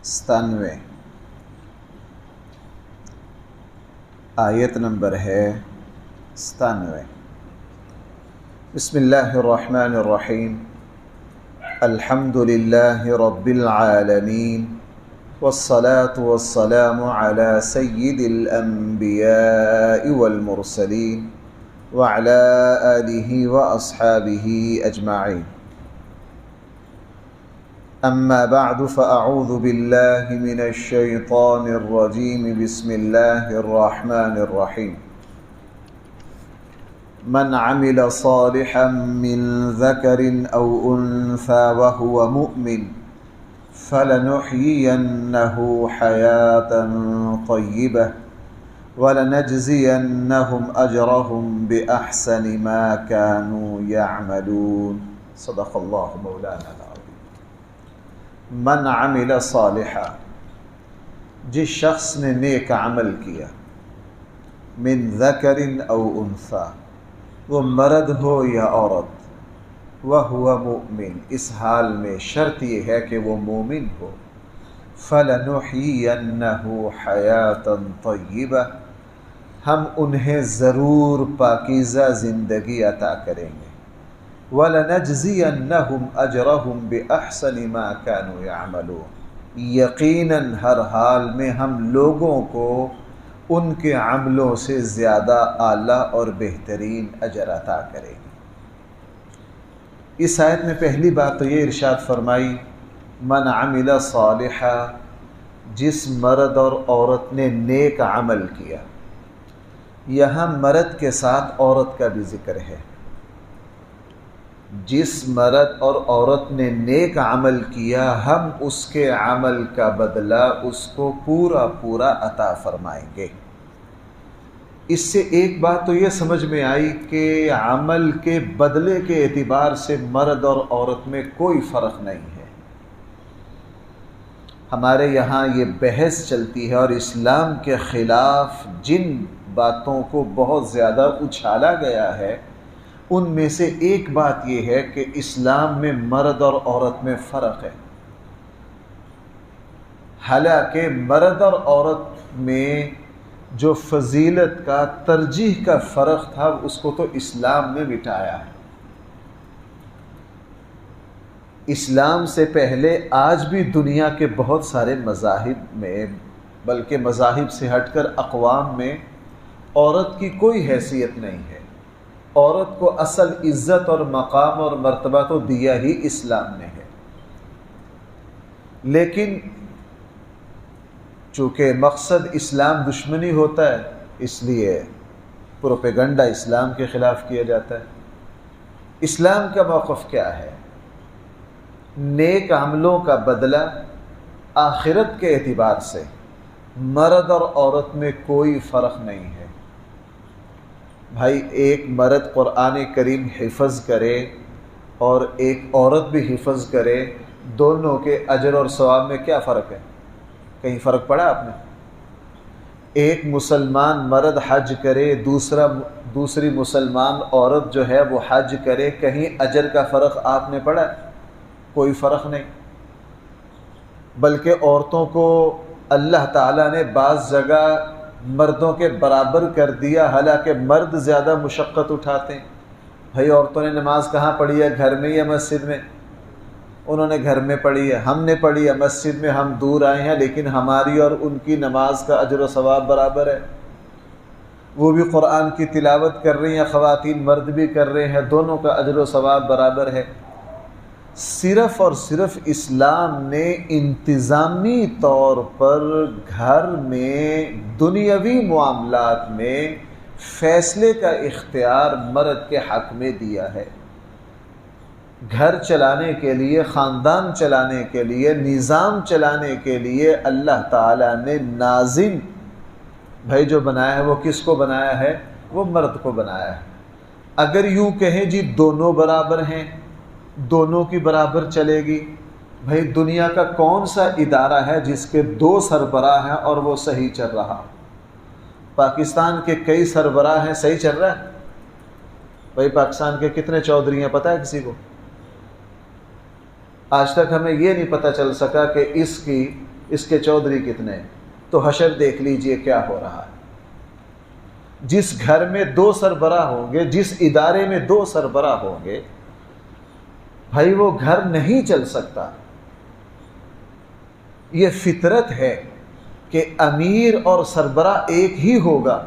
97 آیت نمبر ہے 97۔ بسم اللہ الرحمن الرحیم، الحمد للہ رب العالمین، والصلاة والسلام علی سید الانبیاء والمرسلین وعلی آلہ واصحابہ اجمعین۔ اما بعد فاعوذ باللہ من الشیطان الرجیم، بسم اللہ الرحمن الرحیم۔ من عمل صالحا من ذکر او انثى وهو مؤمن فلنحيينه حياة طيبة ولنجزينهم اجرهم باحسن ما كانوا يعملون۔ صدق اللہ مولانا العظیم۔ من عمل صالحا، جس شخص نے نیک عمل کیا، من ذکر او انثی، وہ مرد ہو یا عورت، وہو مؤمن، اس حال میں شرط یہ ہے کہ وہ مومن ہو، فَلَنُحْيِيَنَّهُ حَيَاةً طَيِّبَةً، ہم انہیں ضرور پاکیزہ زندگی عطا کریں گے، وَلَنَجْزِيَنَّهُمْ أَجْرَهُمْ بِأَحْسَنِ مَا كَانُوا يَعْمَلُونَ، یقیناً ہر حال میں ہم لوگوں کو ان کے عملوں سے زیادہ اعلیٰ اور بہترین اجر عطا کریں گے۔ اس آیت میں پہلی بات تو یہ ارشاد فرمائی، من عمل صالحا، جس مرد اور عورت نے نیک عمل کیا۔ یہاں مرد کے ساتھ عورت کا بھی ذکر ہے۔ جس مرد اور عورت نے نیک عمل کیا، ہم اس کے عمل کا بدلہ اس کو پورا پورا عطا فرمائیں گے۔ اس سے ایک بات تو یہ سمجھ میں آئی کہ عمل کے بدلے کے اعتبار سے مرد اور عورت میں کوئی فرق نہیں ہے۔ ہمارے یہاں یہ بحث چلتی ہے اور اسلام کے خلاف جن باتوں کو بہت زیادہ اچھالا گیا ہے، ان میں سے ایک بات یہ ہے کہ اسلام میں مرد اور عورت میں فرق ہے۔ حالانکہ مرد اور عورت میں جو فضیلت کا، ترجیح کا فرق تھا، اس کو تو اسلام نے مٹایا ہے۔ اسلام سے پہلے آج بھی دنیا کے بہت سارے مذاہب میں، بلکہ مذاہب سے ہٹ کر اقوام میں، عورت کی کوئی حیثیت نہیں ہے۔ عورت کو اصل عزت اور مقام اور مرتبہ تو دیا ہی اسلام نے ہے، لیکن چونکہ مقصد اسلام دشمنی ہوتا ہے، اس لیے پروپیگنڈا اسلام کے خلاف کیا جاتا ہے۔ اسلام کا موقف کیا ہے؟ نیک عملوں کا بدلہ آخرت کے اعتبار سے مرد اور عورت میں کوئی فرق نہیں ہے۔ بھائی، ایک مرد قرآن کریم حفظ کرے اور ایک عورت بھی حفظ کرے، دونوں کے اجر اور ثواب میں کیا فرق ہے؟ کہیں فرق پڑا آپ نے؟ ایک مسلمان مرد حج کرے، دوسری مسلمان عورت جو ہے وہ حج کرے، کہیں اجر کا فرق آپ نے پڑھا؟ کوئی فرق نہیں۔ بلکہ عورتوں کو اللہ تعالیٰ نے بعض جگہ مردوں کے برابر کر دیا، حالانکہ مرد زیادہ مشقت اٹھاتے ہیں۔ بھائی، عورتوں نے نماز کہاں پڑھی ہے؟ گھر میں یا مسجد میں؟ انہوں نے گھر میں پڑھی ہے، ہم نے پڑھی ہے مسجد میں، ہم دور آئے ہیں، لیکن ہماری اور ان کی نماز کا اجر و ثواب برابر ہے۔ وہ بھی قرآن کی تلاوت کر رہی ہیں خواتین، مرد بھی کر رہے ہیں، دونوں کا اجر و ثواب برابر ہے۔ صرف اور صرف اسلام نے انتظامی طور پر گھر میں دنیاوی معاملات میں فیصلے کا اختیار مرد کے حق میں دیا ہے۔ گھر چلانے کے لیے، خاندان چلانے کے لیے، نظام چلانے کے لیے اللہ تعالیٰ نے ناظم بھائی جو بنایا ہے، وہ کس کو بنایا ہے؟ وہ مرد کو بنایا ہے۔ اگر یوں کہیں جی دونوں برابر ہیں، دونوں کی برابر چلے گی، بھائی دنیا کا کون سا ادارہ ہے جس کے 2 سربراہ ہیں اور وہ صحیح چل رہا؟ پاکستان کے کئی سربراہ ہیں، صحیح چل رہا ہے؟ بھائی پاکستان کے کتنے چودھری ہیں پتہ ہے کسی کو؟ آج تک ہمیں یہ نہیں پتہ چل سکا کہ اس کی اس کے چودھری کتنے ہیں؟ تو حشر دیکھ لیجئے کیا ہو رہا ہے۔ جس گھر میں 2 سربراہ ہوں گے، جس ادارے میں 2 سربراہ ہوں گے، بھائی وہ گھر نہیں چل سکتا۔ یہ فطرت ہے کہ امیر اور سربراہ ایک ہی ہوگا۔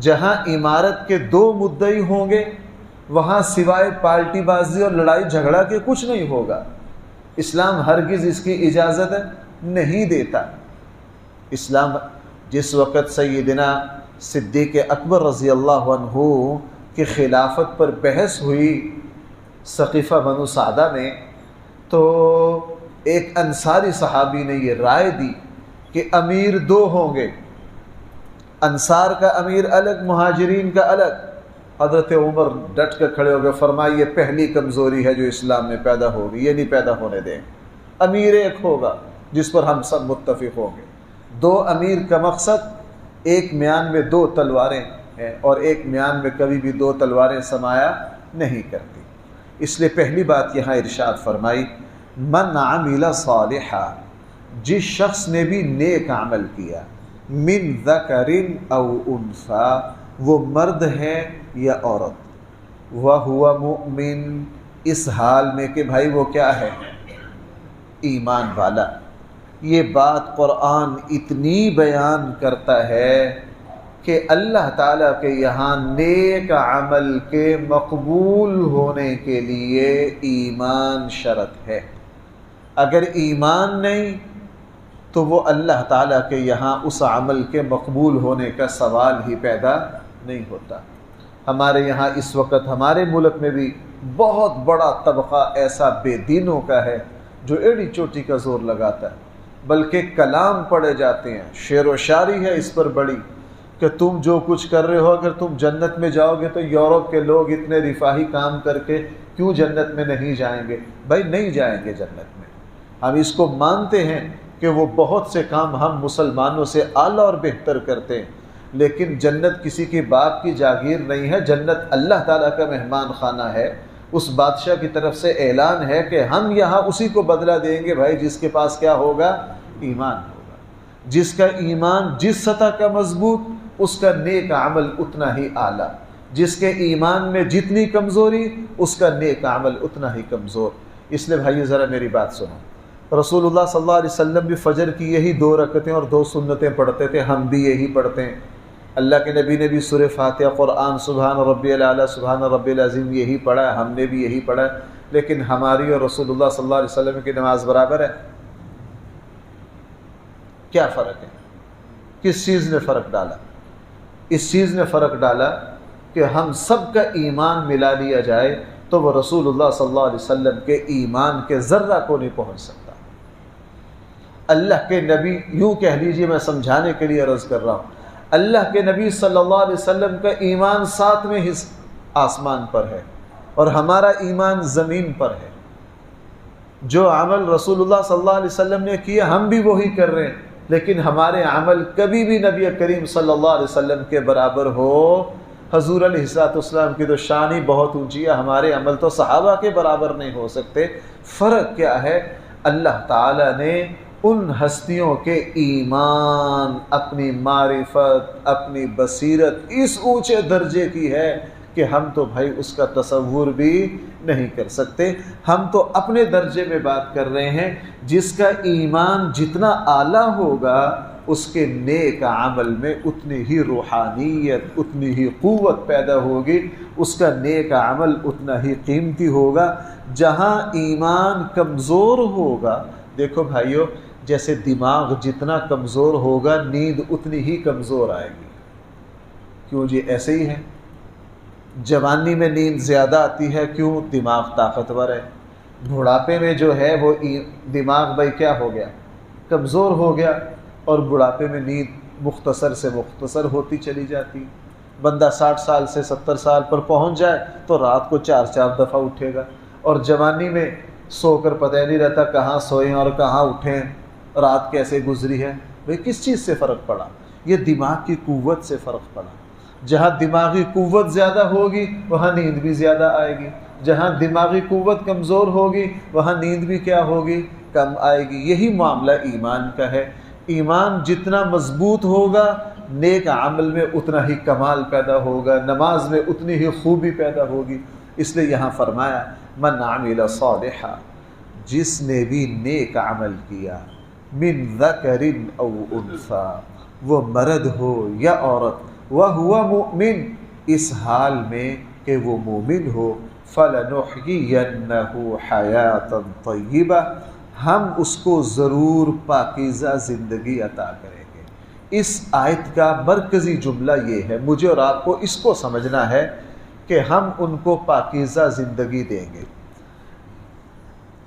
جہاں عمارت کے 2 مدعی ہوں گے وہاں سوائے پارٹی بازی اور لڑائی جھگڑا کے کچھ نہیں ہوگا۔ اسلام ہرگز اس کی اجازت نہیں دیتا۔ اسلام جس وقت سیدنا صدیق اکبر رضی اللہ عنہ کی خلافت پر بحث ہوئی سقیفہ بنو سعدہ میں، تو ایک انصاری صحابی نے یہ رائے دی کہ امیر 2 ہوں گے، انصار کا امیر الگ، مہاجرین کا الگ۔ حضرت عمر ڈٹ کر کھڑے ہو گئے، فرمایا یہ پہلی کمزوری ہے جو اسلام میں پیدا ہوگی، یہ نہیں پیدا ہونے دیں۔ امیر ایک ہوگا جس پر ہم سب متفق ہوں گے۔ 2 امیر کا مقصد ایک میان میں 2 تلواریں ہیں، اور ایک میان میں کبھی بھی 2 تلواریں سمایا نہیں کرتی۔ اس لیے پہلی بات یہاں ارشاد فرمائی، من عمل صالحا، جس شخص نے بھی نیک عمل کیا، من ذکر او انثی، وہ مرد ہے یا عورت، وہو مؤمن، اس حال میں کہ بھائی وہ کیا ہے؟ ایمان والا۔ یہ بات قرآن اتنی بیان کرتا ہے کہ اللہ تعالیٰ کے یہاں نیک عمل کے مقبول ہونے کے لیے ایمان شرط ہے۔ اگر ایمان نہیں تو وہ اللہ تعالیٰ کے یہاں اس عمل کے مقبول ہونے کا سوال ہی پیدا نہیں ہوتا۔ ہمارے یہاں اس وقت ہمارے ملک میں بھی بہت بڑا طبقہ ایسا بے دینوں کا ہے جو ایڑی چوٹی کا زور لگاتا ہے، بلکہ کلام پڑھے جاتے ہیں، شعر و شاعری ہے اس پر بڑی کہ تم جو کچھ کر رہے ہو، اگر تم جنت میں جاؤ گے تو یورپ کے لوگ اتنے رفاہی کام کر کے کیوں جنت میں نہیں جائیں گے؟ بھائی نہیں جائیں گے جنت میں۔ ہم اس کو مانتے ہیں کہ وہ بہت سے کام ہم مسلمانوں سے اعلیٰ اور بہتر کرتے ہیں، لیکن جنت کسی کے باپ کی جاگیر نہیں ہے، جنت اللہ تعالیٰ کا مہمان خانہ ہے۔ اس بادشاہ کی طرف سے اعلان ہے کہ ہم یہاں اسی کو بدلہ دیں گے بھائی جس کے پاس کیا ہوگا؟ ایمان ہوگا۔ جس کا ایمان جس سطح کا مضبوط، اس کا نیک عمل اتنا ہی اعلیٰ، جس کے ایمان میں جتنی کمزوری، اس کا نیک عمل اتنا ہی کمزور۔ اس لیے بھائی ذرا میری بات سنو، رسول اللہ صلی اللہ علیہ وسلم بھی فجر کی یہی 2 رکعتیں اور 2 سنتیں پڑھتے تھے، ہم بھی یہی پڑھتے ہیں۔ اللہ کے نبی نے بھی سورہ فاتحہ، قرآن، سبحان ربی الاعلیٰ، سبحان ربی العظیم یہی پڑھا ہے، ہم نے بھی یہی پڑھا ہے، لیکن ہماری اور رسول اللہ صلی اللہ علیہ وسلم کی نماز برابر ہے؟ کیا فرق ہے؟ کس چیز نے فرق ڈالا؟ اس چیز نے فرق ڈالا کہ ہم سب کا ایمان ملا لیا جائے تو وہ رسول اللہ صلی اللہ علیہ وسلم کے ایمان کے ذرہ کو نہیں پہنچ سکتا۔ اللہ کے نبی، یوں کہہ لیجئے، میں سمجھانے کے لیے عرض کر رہا ہوں، اللہ کے نبی صلی اللہ علیہ وسلم کا ایمان 7ویں آسمان پر ہے اور ہمارا ایمان زمین پر ہے۔ جو عمل رسول اللہ صلی اللہ علیہ وسلم نے کیا ہم بھی وہی کر رہے ہیں، لیکن ہمارے عمل کبھی بھی نبی کریم صلی اللہ علیہ وسلم کے برابر ہو۔ حضور علیہ السلام کی تو شان ہی بہت اونچی ہے، ہمارے عمل تو صحابہ کے برابر نہیں ہو سکتے۔ فرق کیا ہے؟ اللہ تعالیٰ نے ان ہستیوں کے ایمان، اپنی معرفت، اپنی بصیرت اس اونچے درجے کی ہے کہ ہم تو بھائی اس کا تصور بھی نہیں کر سکتے۔ ہم تو اپنے درجے میں بات کر رہے ہیں، جس کا ایمان جتنا اعلیٰ ہوگا اس کے نیک عمل میں اتنی ہی روحانیت، اتنی ہی قوت پیدا ہوگی، اس کا نیک عمل اتنا ہی قیمتی ہوگا۔ جہاں ایمان کمزور ہوگا، دیکھو بھائیو، جیسے دماغ جتنا کمزور ہوگا نیند اتنی ہی کمزور آئے گی۔ کیوں جی؟ ایسے ہی ہے، جوانی میں نیند زیادہ آتی ہے، کیوں؟ دماغ طاقتور ہے۔ بڑھاپے میں جو ہے وہ دماغ بھائی کیا ہو گیا؟ کمزور ہو گیا، اور بڑھاپے میں نیند مختصر سے مختصر ہوتی چلی جاتی۔ بندہ 60 سال سے 70 سال پر پہنچ جائے تو رات کو 4 دفعہ اٹھے گا، اور جوانی میں سو کر پتہ نہیں رہتا کہاں سوئیں اور کہاں اٹھیں، رات کیسے گزری ہے۔ بھئی کس چیز سے فرق پڑا؟ یہ دماغ کی قوت سے فرق پڑا۔ جہاں دماغی قوت زیادہ ہوگی وہاں نیند بھی زیادہ آئے گی، جہاں دماغی قوت کمزور ہوگی وہاں نیند بھی کیا ہوگی؟ کم آئے گی۔ یہی معاملہ ایمان کا ہے، ایمان جتنا مضبوط ہوگا نیک عمل میں اتنا ہی کمال پیدا ہوگا، نماز میں اتنی ہی خوبی پیدا ہوگی۔ اس لیے یہاں فرمایا من عمل صالحا، جس نے بھی نیک عمل کیا، من ذکر او انثی، وہ مرد ہو یا عورت، وہو مؤمن، اس حال میں کہ وہ مومن ہو، فَلَنُحْيِيَنَّهُ حَيَاةً طَيِّبَةً، ہم اس کو ضرور پاکیزہ زندگی عطا کریں گے۔ اس آیت کا مرکزی جملہ یہ ہے، مجھے اور آپ کو اس کو سمجھنا ہے کہ ہم ان کو پاکیزہ زندگی دیں گے۔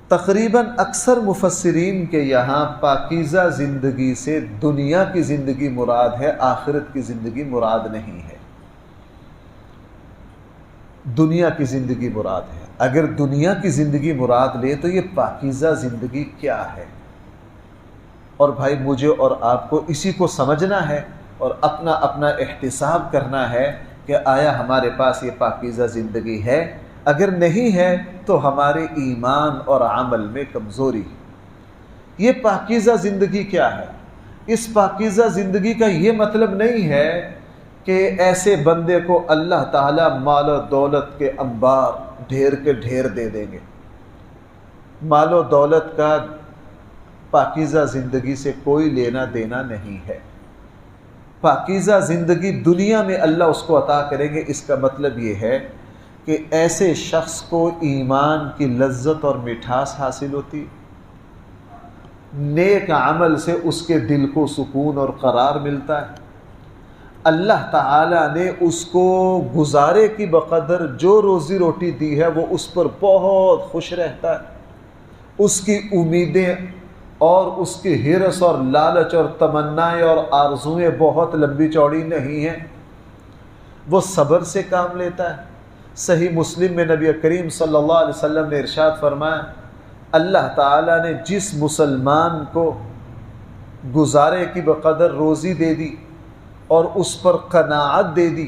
تقریباً اکثر مفسرین کے یہاں پاکیزہ زندگی سے دنیا کی زندگی مراد ہے، آخرت کی زندگی مراد نہیں ہے، دنیا کی زندگی مراد ہے۔ اگر دنیا کی زندگی مراد لے تو یہ پاکیزہ زندگی کیا ہے؟ اور بھائی مجھے اور آپ کو اسی کو سمجھنا ہے اور اپنا اپنا احتساب کرنا ہے کہ آیا ہمارے پاس یہ پاکیزہ زندگی ہے؟ اگر نہیں ہے تو ہمارے ایمان اور عمل میں کمزوری ہے۔ یہ پاکیزہ زندگی کیا ہے؟ اس پاکیزہ زندگی کا یہ مطلب نہیں ہے کہ ایسے بندے کو اللہ تعالیٰ مال و دولت کے انبار ڈھیر کے ڈھیر دے دیں گے۔ مال و دولت کا پاکیزہ زندگی سے کوئی لینا دینا نہیں ہے۔ پاکیزہ زندگی دنیا میں اللہ اس کو عطا کریں گے، اس کا مطلب یہ ہے کہ ایسے شخص کو ایمان کی لذت اور مٹھاس حاصل ہوتی، نیک عمل سے اس کے دل کو سکون اور قرار ملتا ہے، اللہ تعالیٰ نے اس کو گزارے کی بقدر جو روزی روٹی دی ہے وہ اس پر بہت خوش رہتا ہے، اس کی امیدیں اور اس کی ہرس اور لالچ اور تمنائیں اور آرزوئیں بہت لمبی چوڑی نہیں ہیں، وہ صبر سے کام لیتا ہے۔ صحیح مسلم میں نبی کریم صلی اللہ علیہ وسلم نے ارشاد فرمایا، اللہ تعالیٰ نے جس مسلمان کو گزارے کی بقدر روزی دے دی اور اس پر قناعت دے دی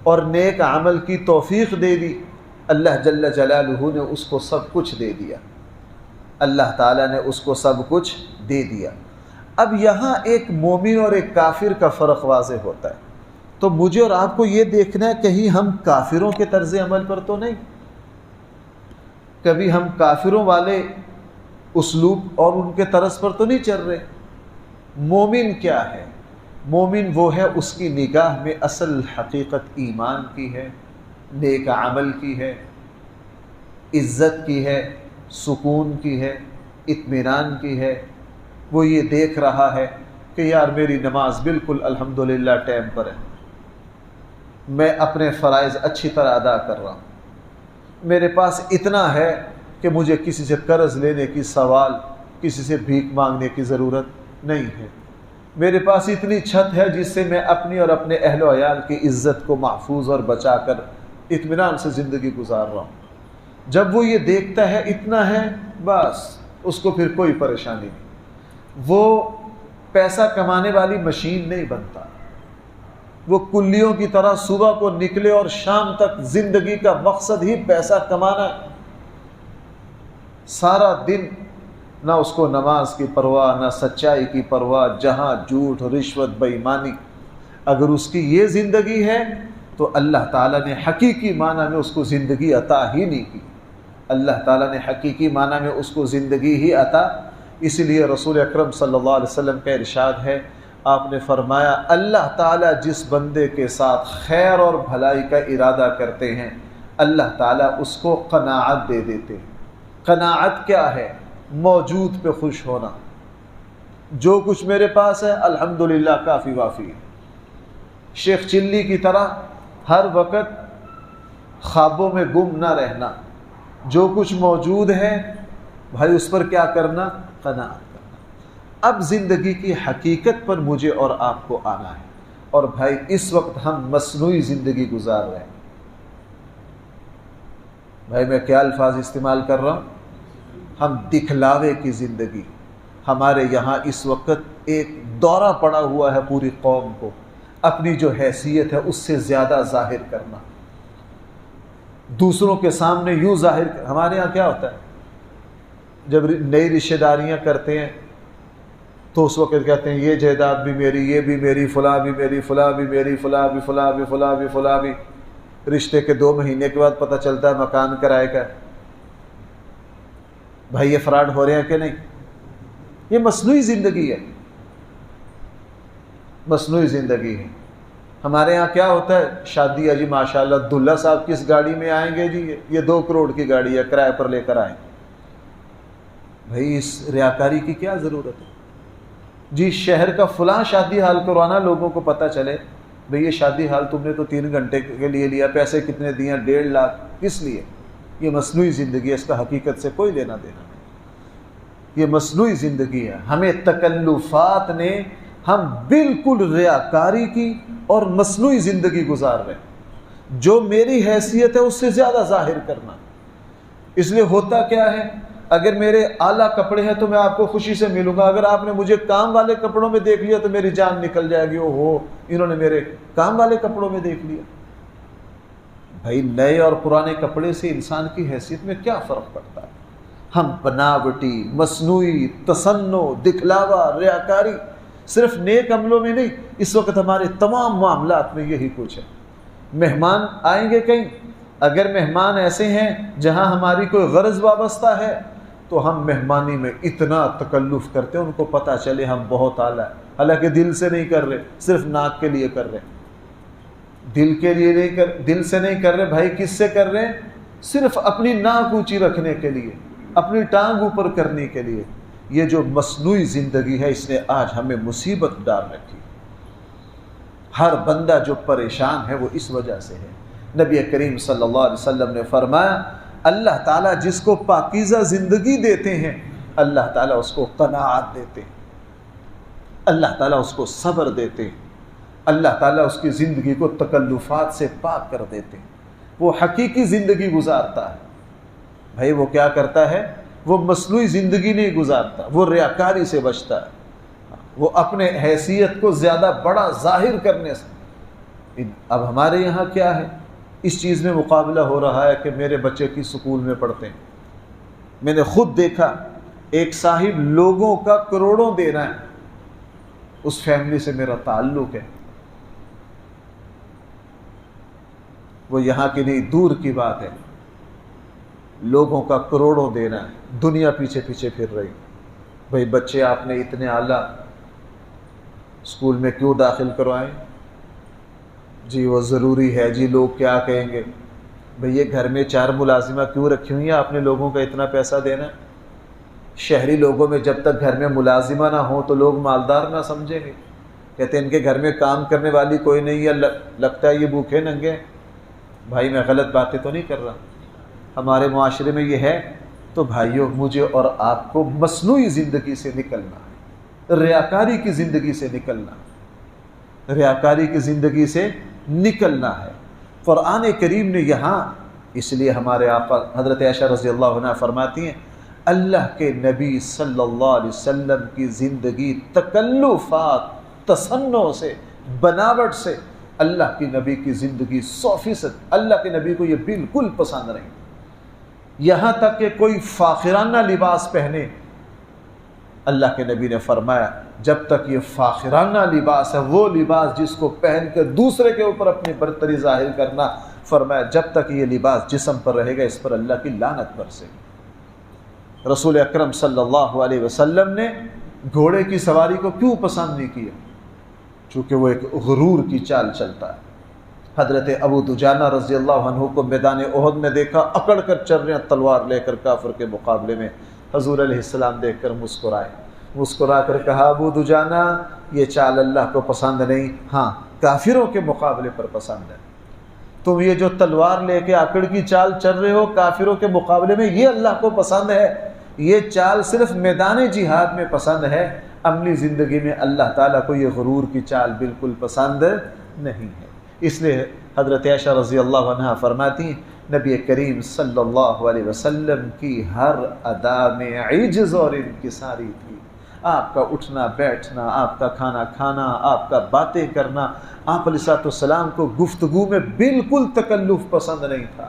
اور نیک عمل کی توفیق دے دی، اللہ جل جلالہ نے اس کو سب کچھ دے دیا، اللہ تعالیٰ نے اس کو سب کچھ دے دیا۔ اب یہاں ایک مومن اور ایک کافر کا فرق واضح ہوتا ہے، تو مجھے اور آپ کو یہ دیکھنا ہے کہیں ہم کافروں کے طرز عمل پر تو نہیں، کبھی ہم کافروں والے اسلوب اور ان کے طرز پر تو نہیں چل رہے۔ مومن کیا ہے؟ مومن وہ ہے اس کی نگاہ میں اصل حقیقت ایمان کی ہے، نیک عمل کی ہے، عزت کی ہے، سکون کی ہے، اطمینان کی ہے۔ وہ یہ دیکھ رہا ہے کہ یار میری نماز بالکل الحمدللہ ٹائم پر ہے، میں اپنے فرائض اچھی طرح ادا کر رہا ہوں، میرے پاس اتنا ہے کہ مجھے کسی سے قرض لینے کی سوال، کسی سے بھیک مانگنے کی ضرورت نہیں ہے، میرے پاس اتنی چھت ہے جس سے میں اپنی اور اپنے اہل و عیال کی عزت کو محفوظ اور بچا کر اطمینان سے زندگی گزار رہا ہوں۔ جب وہ یہ دیکھتا ہے اتنا ہے، بس اس کو پھر کوئی پریشانی نہیں، وہ پیسہ کمانے والی مشین نہیں بنتا، وہ کلیوں کی طرح صبح کو نکلے اور شام تک زندگی کا مقصد ہی پیسہ کمانا ہے، سارا دن نہ اس کو نماز کی پرواہ، نہ سچائی کی پرواہ، جہاں جھوٹ، رشوت، بے ایمانی۔ اگر اس کی یہ زندگی ہے تو اللہ تعالیٰ نے حقیقی معنی میں اس کو زندگی عطا ہی نہیں کی، اللہ تعالیٰ نے حقیقی معنی میں اس کو زندگی ہی عطا۔ اس لیے رسول اکرم صلی اللہ علیہ وسلم کا ارشاد ہے، آپ نے فرمایا اللہ تعالیٰ جس بندے کے ساتھ خیر اور بھلائی کا ارادہ کرتے ہیں اللہ تعالیٰ اس کو قناعت دے دیتے ہیں۔ قناعت کیا ہے؟ موجود پہ خوش ہونا، جو کچھ میرے پاس ہے الحمدللہ کافی وافی ہے۔ شیخ چلی کی طرح ہر وقت خوابوں میں گم نہ رہنا، جو کچھ موجود ہے بھائی اس پر کیا کرنا؟ قناعت کرنا۔ اب زندگی کی حقیقت پر مجھے اور آپ کو آنا ہے، اور بھائی اس وقت ہم مصنوعی زندگی گزار رہے ہیں۔ بھائی میں کیا الفاظ استعمال کر رہا ہوں؟ ہم دکھلاوے کی زندگی، ہمارے یہاں اس وقت ایک دورہ پڑا ہوا ہے پوری قوم کو، اپنی جو حیثیت ہے اس سے زیادہ ظاہر کرنا، دوسروں کے سامنے یوں ظاہر ہمارے ہاں کیا ہوتا ہے؟ جب نئی رشتہ داریاں کرتے ہیں تو اس وقت کہتے ہیں یہ جائیداد بھی میری، یہ بھی میری، فلاں بھی میری، فلاں بھی میری، فلاں بھی، فلاں بھی، فلاں بھی، فلاں بھی۔ رشتے کے 2 مہینے کے بعد پتہ چلتا ہے مکان کرائے کا۔ بھائی یہ فراڈ ہو رہے ہیں کہ نہیں؟ یہ مصنوعی زندگی ہے، مصنوعی زندگی ہے۔ ہمارے ہاں کیا ہوتا ہے، شادی ہے جی ماشاءاللہ، دلہا صاحب کس گاڑی میں آئیں گے جی، یہ 2 کروڑ کی گاڑی ہے، کرائے پر لے کر آئیں۔ بھائی اس ریاکاری کی کیا ضرورت ہے؟ جی شہر کا فلاں شادی حال کروانا، لوگوں کو پتہ چلے بھئی یہ شادی حال تم نے تو 3 گھنٹے کے لیے لیا، پیسے کتنے دیے؟ 1.5 لاکھ۔ کس لیے؟ یہ مصنوعی زندگی ہے، اس کا حقیقت سے کوئی لینا دینا نہیں۔ یہ مصنوعی زندگی ہے، ہمیں تکلفات نے، ہم بالکل ریاکاری کی اور مصنوعی زندگی گزار رہے ہیں، جو میری حیثیت ہے اس سے زیادہ ظاہر کرنا۔ اس لیے ہوتا کیا ہے، اگر میرے اعلیٰ کپڑے ہیں تو میں آپ کو خوشی سے ملوں گا، اگر آپ نے مجھے کام والے کپڑوں میں دیکھ لیا تو میری جان نکل جائے گی، اوہو انہوں نے میرے کام والے کپڑوں میں دیکھ لیا۔ بھائی نئے اور پرانے کپڑے سے انسان کی حیثیت میں کیا فرق پڑتا ہے؟ ہم بناوٹی، مصنوعی، تصنع، دکھلاوا، ریاکاری، صرف نیک عملوں میں نہیں، اس وقت ہمارے تمام معاملات میں یہی کچھ ہے۔ مہمان آئیں گے کہیں، اگر مہمان ایسے ہیں جہاں ہماری کوئی غرض وابستہ ہے تو ہم مہمانی میں اتنا تکلف کرتے ہیں، ان کو پتہ چلے ہم بہت اعلیٰ ہیں، حالانکہ دل سے نہیں کر رہے، صرف ناک کے لیے کر رہے، دل کے لیے نہیں کر، دل سے نہیں کر رہے۔ بھائی کس سے کر رہے ہیں؟ صرف اپنی ناک اونچی رکھنے کے لیے، اپنی ٹانگ اوپر کرنے کے لیے۔ یہ جو مصنوعی زندگی ہے اس نے آج ہمیں مصیبت ڈال رکھی۔ ہر بندہ جو پریشان ہے وہ اس وجہ سے ہے۔ نبی کریم صلی اللہ علیہ وسلم نے فرمایا اللہ تعالیٰ جس کو پاکیزہ زندگی دیتے ہیں اللہ تعالیٰ اس کو قناعت دیتے ہیں، اللہ تعالیٰ اس کو صبر دیتے ہیں، اللہ تعالیٰ اس کی زندگی کو تکلفات سے پاک کر دیتے ہیں، وہ حقیقی زندگی گزارتا ہے۔ بھائی وہ کیا کرتا ہے؟ وہ مصنوعی زندگی نہیں گزارتا، وہ ریاکاری سے بچتا ہے، وہ اپنے حیثیت کو زیادہ بڑا ظاہر کرنے سے۔ اب ہمارے یہاں کیا ہے، اس چیز میں مقابلہ ہو رہا ہے کہ میرے بچے کی سکول میں پڑھتے ہیں۔ میں نے خود دیکھا ایک صاحب لوگوں کا کروڑوں دے رہا ہے، اس فیملی سے میرا تعلق ہے، وہ یہاں کی نہیں دور کی بات ہے، لوگوں کا کروڑوں دے رہا ہے، دنیا پیچھے پیچھے پھر رہی۔ بھائی بچے آپ نے اتنے اعلیٰ اسکول میں کیوں داخل کروائیں؟ جی وہ ضروری ہے، جی لوگ کیا کہیں گے۔ بھئی یہ گھر میں 4 ملازمہ کیوں رکھی ہوئی ہیں آپ نے لوگوں کا اتنا پیسہ دینا؟ شہری لوگوں میں جب تک گھر میں ملازمہ نہ ہو تو لوگ مالدار نہ سمجھیں گے، کہتے ہیں ان کے گھر میں کام کرنے والی کوئی نہیں ہے، لگتا ہے یہ بھوکے ننگے۔ بھائی میں غلط باتیں تو نہیں کر رہا، ہمارے معاشرے میں یہ ہے۔ تو بھائیوں مجھے اور آپ کو مصنوعی زندگی سے نکلنا ہے، ریاکاری کی زندگی سے نکلنا ہے، ریاکاری کی زندگی سے نکلنا ہے۔ قرآن کریم نے یہاں اس لیے ہمارے آقا حضرت عائشہ رضی اللہ عنہ فرماتی ہیں اللہ کے نبی صلی اللہ علیہ وسلم کی زندگی تکلفات، تصنع سے، بناوٹ سے، اللہ کی نبی کی زندگی 100% اللہ کے نبی کو یہ بالکل پسند نہیں، یہاں تک کہ کوئی فاخرانہ لباس پہنے، اللہ کے نبی نے فرمایا جب تک یہ فاخرانہ لباس ہے، وہ لباس جس کو پہن کر دوسرے کے اوپر اپنی برتری ظاہر کرنا، فرمایا جب تک یہ لباس جسم پر رہے گا اس پر اللہ کی لعنت برسے گی۔ رسول اکرم صلی اللہ علیہ وسلم نے گھوڑے کی سواری کو کیوں پسند نہیں کیا؟ چونکہ وہ ایک غرور کی چال چلتا ہے۔ حضرت ابو دجانہ رضی اللہ عنہ کو میدان احد میں دیکھا، اکڑ کر چل رہے ہیں تلوار لے کر کافر کے مقابلے میں، حضور علیہ السلام دیکھ کر مسکرائے، مسکرا کر کہا ابو دجانہ یہ چال اللہ کو پسند نہیں، ہاں کافروں کے مقابلے پر پسند ہے۔ تم یہ جو تلوار لے کے اکڑ کی چال چل رہے ہو کافروں کے مقابلے میں، یہ اللہ کو پسند ہے، یہ چال صرف میدان جہاد میں پسند ہے، عملی زندگی میں اللہ تعالیٰ کو یہ غرور کی چال بالکل پسند نہیں ہے۔ اس لیے حضرت عائشہ رضی اللہ عنہا فرماتی ہیں نبی کریم صلی اللہ علیہ وسلم کی ہر ادا میں عجز اور انکساری تھی، آپ کا اٹھنا بیٹھنا، آپ کا کھانا کھانا، آپ کا باتیں کرنا، آپ علیہ السلام کو گفتگو میں بالکل تکلف پسند نہیں تھا،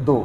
2।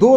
2